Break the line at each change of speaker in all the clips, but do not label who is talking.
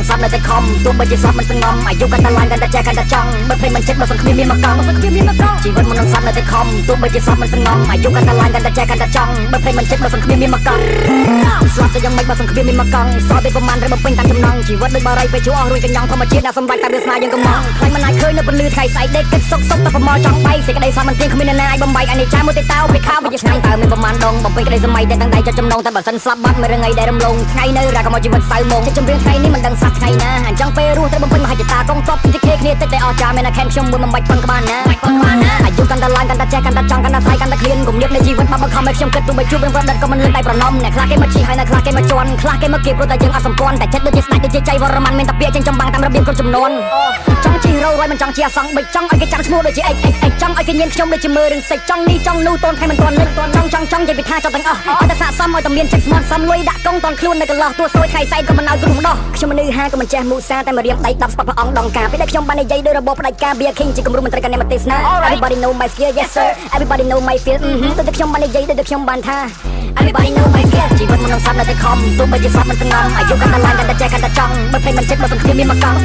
នឹងសាប់នៅតែខំទោះបីជាសាប់មិនសងំអាយុកាន់តែឡើងកាន់តែចែកកាន់តែចង់បើភ្លេចមិនចិត្តបើសង្គ្រាមមានមកកង់ជីវិតមនុស្សសាប់នៅតែខំទោះបីជាសាប់មិនសងំអាយុកាន់តែឡើងកាន់តែចែកកាន់តែចង់បើភ្លេចមិនចិត្តបើសង្គ្រាមមានមកកង់ស្លាប់ទៅយ៉ាងម៉េចបើសង្គ្រាមមានមកកង់សល់តែប្រមាណឬបំពេញតាមចំណងជីវិតដូចបារីពេលជួអស់រួចកញ្ញងធម្មជាតិដាក់សម្រាប់តែវាស្នាយើងកំងខ្លាញ់មិនអាចឃើញនៅពលឺថ្ងៃស្អែកដេកគិតសុកសុកតែប្រមល់ចង់bayសេចក្តីសោះមិនទៀងគ្មានអ្នកណាអាចបំបីអានេះចាមួយទេតើពេលខោវាឆ្ងាញ់តើមានប្រមាណដងបំពេញក្តីសម័យតែទាំងដៃចិត្តចំណងតែបើសិនស្លាប់បាត់មួយរងៃដែលរំលងថ្ងៃនៅរកមកជីវិតសៅមកចិត្តចម្រៀងថ្ងៃនេះមិនដឹងសោះថ្ងៃណាអញ្ចឹងពេលរស់ត្រូវបំពេញមហិច្ឆតាកងទ័ពទីគេគ្នាតិចតែអស់ចាមានតែខែនខ្ញុំមួយមិនបាច់ប៉ុនក្បាលណាអាយុកាន់តែឡើងកាន់តែចេះកាន់តែចង់កាន់តែស្អែកកាន់តែឃ្លានគំនិតនៃជីវិតមកបង្ខំឲ្យខ្ញុំគិតទោះបីជួបរឿងប្រឌិតក៏មិនលឿនដៃប្រណំអ្នកខ្លះគេមកជីហើយអ្នកខ្លះគេមកជន់ខ្លះគេមកគៀបព្រោះតែយើងអត់សម្ព័ន្ធតែចិត្តដូចជាស្ដេចដូចជាចៃវរ្ម័នមានតែពាក្យចេញចំបាំងតាមរបៀបគ្រប់ចំនួនចង់ជីរោរយមិនចង់ជាអសង្ឃបិចចង់ឲ្យគេចាំឈ្មោះដូចជាអិចចង់ឲ្យគេញៀនខ្ញុំដូចជាមើលរឿងសេចចង់នេះចង់នោះតូនខែមិនទាន់លិចចង់និយាយពីថាចង់ទាំងអស់ឲ្យតែស័កសមឲ្យតែមានចិត្តស្មត់សមលុយដាក់កងតន់ខ្លួននៅកន្លោះទួសួយថ្ងៃស្អែកក៏មិនឲ្យគ្រោះដោះខ្ញុំមនុស្សហាក៏មិនចេះមូសាតែមករៀងដៃ10ស្ពតព្រះអង្គដងការពេលដែលខ្ញុំបាននិយាយដោយរបបផ្ដាច់ការ Be a King ជាគំរូមន្ត្រីកណ្ដាលទេសនា Everybody know my skill yes sir Everybody know my feel ទៅតែខ្ញុំបាននិយាយដូចខ្ញុំបានថា Everybody know my skill ជីវិតមនុស្សសាប់នៅតែខំទោះបីជាសាប់មិនសងំអាយុកាន់តែឡើងកាន់តែចេះកាន់តែចង់បើភ្លេចមិនចិត្តបើសង្គ្រាមមានមកកង់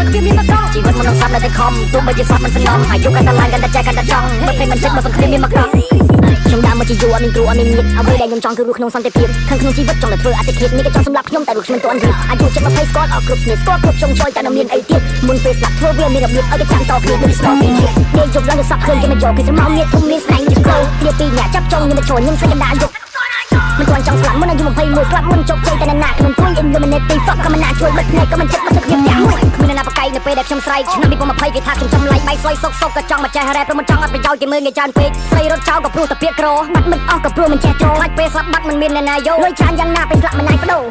ជីវិតមនុស្សសាប់នៅតែខំទោះបីជាសាប់មិនសងំអាយុកាន់តែឡើងកាន់តែចេះកាន់តែចង់បើភ្លេចមិនចិត្តបើសង្គ្រាមមានមកកង់ខ្ញុំដើរមកជាយូរអត់មានគ្រូអត់មានញាតិអ្វីដែលខ្ញុំចង់គឺរស់ក្នុងសន្តិភាពខាងក្នុងជីវិតចង់តែធ្វើអតិថិនេះក៏ចង់សម្រាប់ខ្ញុំតែរស់គ្មានទាន់ទៀតអាយុចិត្ត20ស្គាល់អស់គ្រប់ស្នេហ៍ស្គាល់គ្រប់ចុងចុយតែនៅមានអីទៀតមុនពេលស្លាប់ធ្វើវាមានរបៀបឲ្យគេចាំតគ្នាដូចស្គាល់ពីនេះយើងជប់ឡើងទៅសក់ឃើញគេមកយកគេស្រមោលមានធំមានស្នែងជាគ្រូគ្នាពីរអ្នកចាប់ចុងខ្ញុំមកចូលខ្ញុំសេចក្ដីយកមិនទាន់ចង់ស្លាប់មុនអាយុ21ស្លាប់មុនជោគជ័យតែអ្នកណាខ្ញុំទួយ eliminate fuck ក៏មិនណាជួយបិទភ្នែកក៏មិនចិត្តមកទឹកខ្ញុំទាំងមួយគ្មានអ្នកណាប្រកែកនៅពេលដែលខ្ញុំស្រែកឆ្នាំ2020គេថាខ្ញុំចំឡាយបាយស្វ័យសុកក៏ចង់មកចេះរ៉េបព្រោះមិនចង់អត់ប្រយោជន៍គេមើលងាយច្រើនពេកស្រីរត់ចោលក៏ព្រោះតែពាក្យក្របាត់មិនអស់ក៏ព្រោះមិនចេះចូលខ្លាចពេលស្លាប់បាត់មិនមានអ្នកណាយកលុយច្រើនយ៉ាងណាពេលស្លាប់មិនណាយបដូរ